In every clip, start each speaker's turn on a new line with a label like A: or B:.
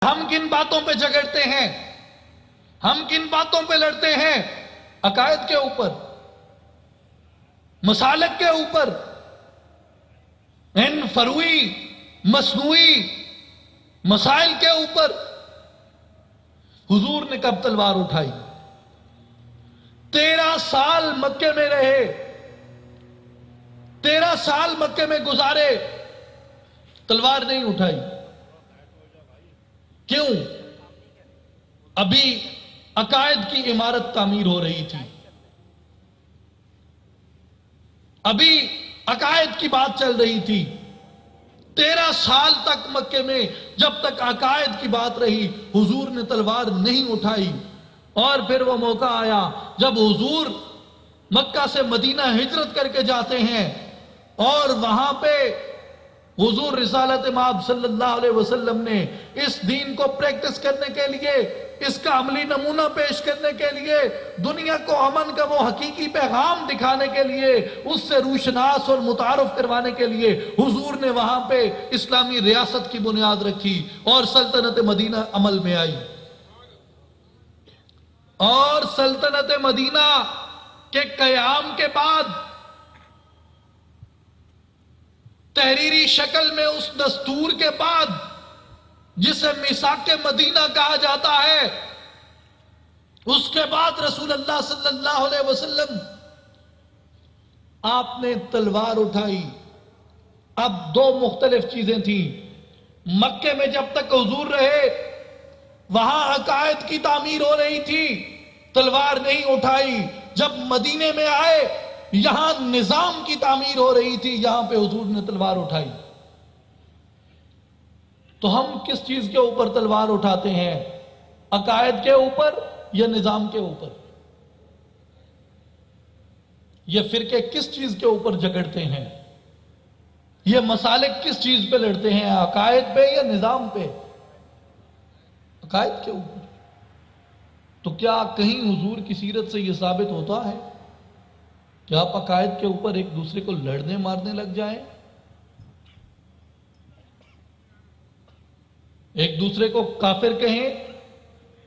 A: ہم کن باتوں پہ جھگڑتے ہیں، ہم کن باتوں پہ لڑتے ہیں؟ عقائد کے اوپر، مسالک کے اوپر، ان فروعی مصنوعی مسائل کے اوپر۔ حضور نے کب تلوار اٹھائی؟ 13 سال مکے میں رہے، 13 سال مکے میں گزارے، تلوار نہیں اٹھائی۔ کیوں؟ ابھی عقائد کی عمارت تعمیر ہو رہی تھی، ابھی عقائد کی بات چل رہی تھی۔ 13 سال تک مکے میں جب تک عقائد کی بات رہی، حضور نے تلوار نہیں اٹھائی۔ اور پھر وہ موقع آیا جب حضور مکہ سے مدینہ ہجرت کر کے جاتے ہیں، اور وہاں پہ حضور رسالت مآب صلی اللہ علیہ وسلم نے اس دین کو پریکٹس کرنے کے لیے، اس کا عملی نمونہ پیش کرنے کے لیے، دنیا کو امن کا وہ حقیقی پیغام دکھانے کے لیے، اس سے روشناس اور متعارف کروانے کے لیے حضور نے وہاں پہ اسلامی ریاست کی بنیاد رکھی اور سلطنت مدینہ عمل میں آئی۔ اور سلطنت مدینہ کے قیام کے بعد تحریری شکل میں اس دستور کے بعد جسے میثاق مدینہ کہا جاتا ہے، اس کے بعد رسول اللہ صلی اللہ علیہ وسلم آپ نے تلوار اٹھائی۔ اب دو مختلف چیزیں تھیں۔ مکے میں جب تک حضور رہے وہاں عقائد کی تعمیر ہو رہی تھی، تلوار نہیں اٹھائی۔ جب مدینے میں آئے یہاں نظام کی تعمیر ہو رہی تھی، یہاں پہ حضور نے تلوار اٹھائی۔ تو ہم کس چیز کے اوپر تلوار اٹھاتے ہیں؟ عقائد کے اوپر یا نظام کے اوپر؟ یہ فرقے کس چیز کے اوپر جھگڑتے ہیں؟ یہ مسالک کس چیز پہ لڑتے ہیں؟ عقائد پہ یا نظام پہ؟ عقائد کے اوپر۔ تو کیا کہیں حضور کی سیرت سے یہ ثابت ہوتا ہے کہ آپ عقائد کے اوپر ایک دوسرے کو لڑنے مارنے لگ جائیں، ایک دوسرے کو کافر کہیں،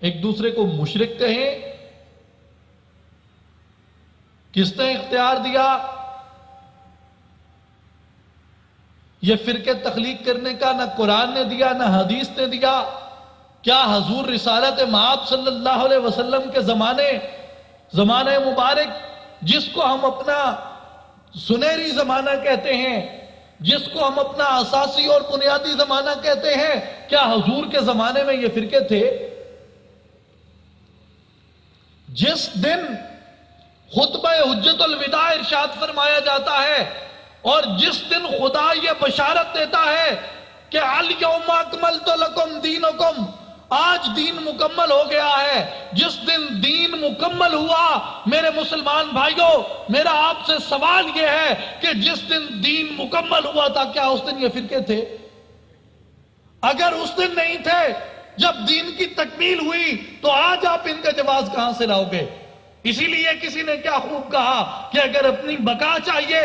A: ایک دوسرے کو مشرک کہیں؟ کس نے اختیار دیا یہ فرقے تخلیق کرنے کا؟ نہ قرآن نے دیا نہ حدیث نے دیا۔ کیا حضور رسالت مآب صلی اللہ علیہ وسلم کے زمانے مبارک، جس کو ہم اپنا سنہری زمانہ کہتے ہیں، جس کو ہم اپنا اساسی اور بنیادی زمانہ کہتے ہیں، کیا حضور کے زمانے میں یہ فرقے تھے؟ جس دن خطبہ حجت الوداع ارشاد فرمایا جاتا ہے، اور جس دن خدا یہ بشارت دیتا ہے کہ الیوم اکملت لکم دینکم، آج دین مکمل ہو گیا ہے، جس دن دین مکمل ہوا، میرے مسلمان بھائیوں، میرا آپ سے سوال یہ ہے کہ جس دن دین مکمل ہوا تھا، کیا اس دن یہ فرقے تھے؟ اگر اس دن نہیں تھے، جب دین کی تکمیل ہوئی، تو آج آپ ان کا جواز کہاں سے لاؤ گے؟ اسی لیے کسی نے کیا خوب کہا کہ اگر اپنی بقا چاہیے،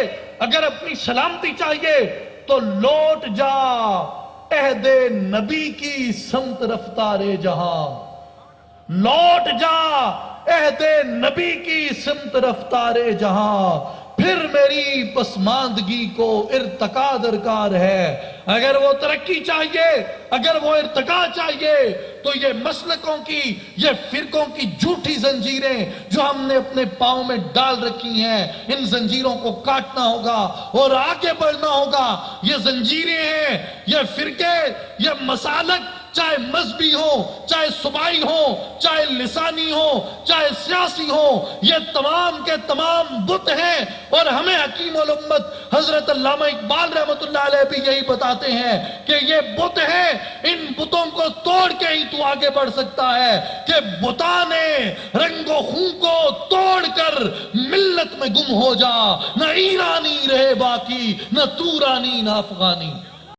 A: اگر اپنی سلامتی چاہیے، تو لوٹ جا عہد نبی کی سمت رفتار جہاں، لوٹ جا عہد نبی کی سمت رفتار جہاں، پھر میری پسماندگی کو ارتقا درکار ہے۔ اگر وہ ترقی چاہیے، اگر وہ ارتقا چاہیے، تو یہ مسلکوں کی، یہ فرقوں کی جھوٹی زنجیریں جو ہم نے اپنے پاؤں میں ڈال رکھی ہیں، ان زنجیروں کو کاٹنا ہوگا اور آگے بڑھنا ہوگا۔ یہ زنجیریں ہیں، یہ فرقے، یہ مسالک، چاہے مذہبی ہوں، چاہے صوبائی ہوں، چاہے لسانی ہوں، چاہے سیاسی ہوں، یہ تمام کے تمام بت ہیں۔ اور ہمیں حکیم الامت حضرت علامہ اقبال رحمۃ اللہ علیہ بھی یہی بتاتے ہیں کہ یہ بت ہیں، ان بتوں کو توڑ کے ہی تو آگے بڑھ سکتا ہے، کہ بتاں نے رنگ و خون کو توڑ کر ملت میں گم ہو جا، نہ ایرانی رہے باقی، نہ تورانی نہ افغانی۔